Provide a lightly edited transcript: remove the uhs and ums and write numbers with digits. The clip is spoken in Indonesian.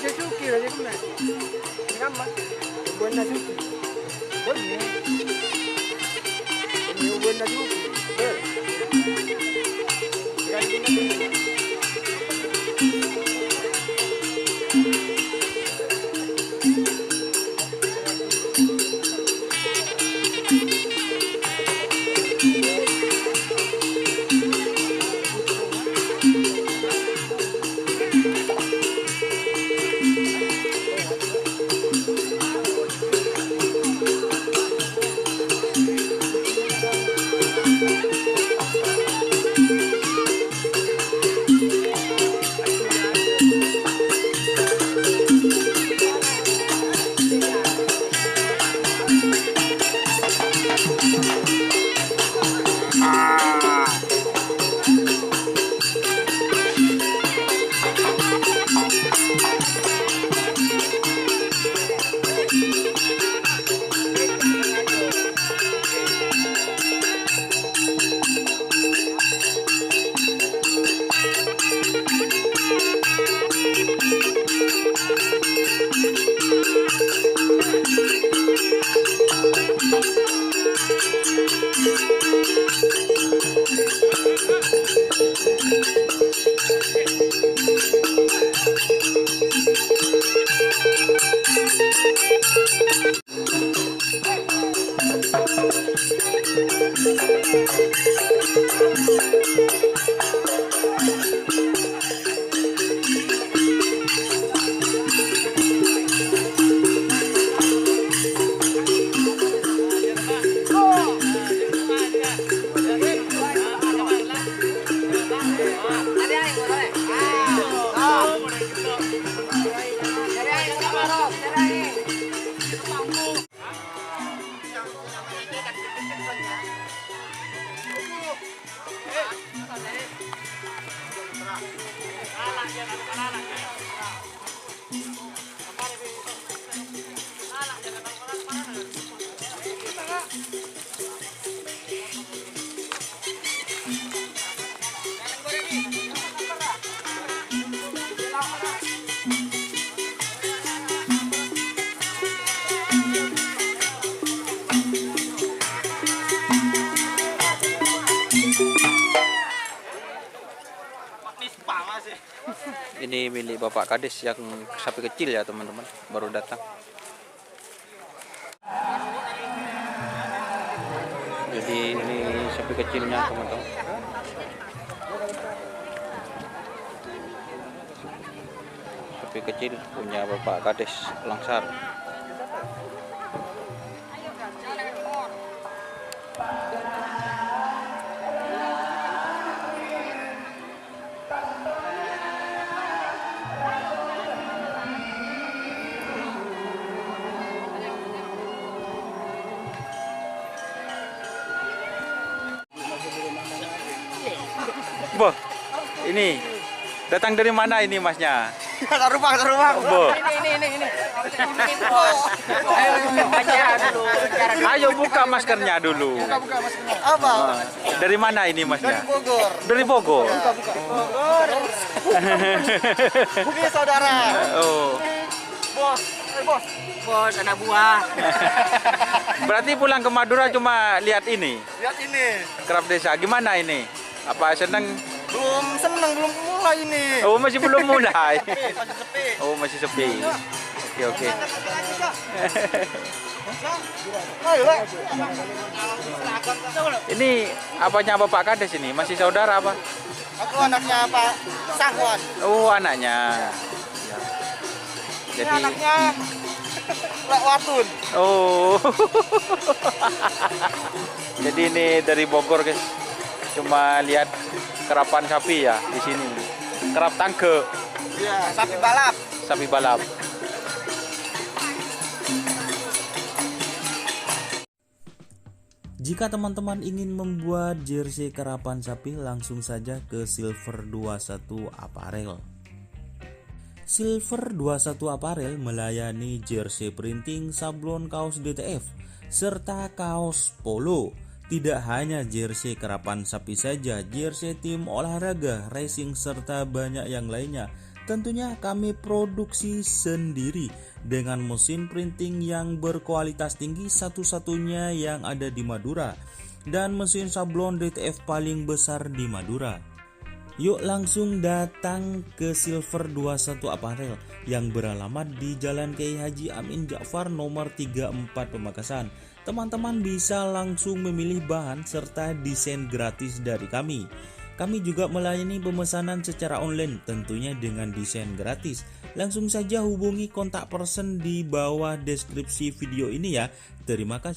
Suzuki lah dia kena. Nama Buena Suzuki. Boleh. Ini Buena Suzuki. Ber. Ini milik Bapak Kades yang sapi kecil ya teman-teman, baru datang. Jadi ini sapi kecilnya teman-teman. Sapi kecil punya Bapak Kades Langsar. Boh, ini datang dari mana ini masnya? Rumah. Boh. Ini. Ayo buka maskernya dulu. Buka maskernya. Apa? Dari mana ini masnya? Bogor. Dari Bogor. Bogor. Bumi saudara. Oh. Bos, anak buah. Berarti pulang ke Madura cuma lihat ini. Lihat ini. Kerap desa gimana ini? Apa seneng? Belum mulai ini. Oh, masih belum mulai. Masih sepi. Oh, masih sepi. Oke. Ini apanya Bapak Kades ini? Masih saudara apa? Aku anaknya Pak Sahwan. Oh, anaknya. Ini Jadi anaknya Lek Watun. oh. Jadi ini dari Bogor, guys. Cuma lihat kerapan sapi ya di sini. Kerap tangke. Iya, sapi balap. Sapi balap. Jika teman-teman ingin membuat jersey karapan sapi, langsung saja ke Silver 21 Apparel. Silver 21 Apparel melayani jersey printing, sablon kaos DTF, serta kaos polo. Tidak hanya jersey karapan sapi saja, jersey tim olahraga, racing, serta banyak yang lainnya. Tentunya kami produksi sendiri dengan mesin printing yang berkualitas tinggi, satu-satunya yang ada di Madura, dan mesin sablon DTF paling besar di Madura. Yuk langsung datang ke Silver 21 Apparel yang beralamat di Jalan Kiai Haji Amin Ja'far nomor 34 Pamekasan. Teman-teman bisa langsung memilih bahan serta desain gratis dari kami. Kami juga melayani pemesanan secara online tentunya dengan desain gratis. Langsung saja hubungi kontak person di bawah deskripsi video ini ya. Terima kasih.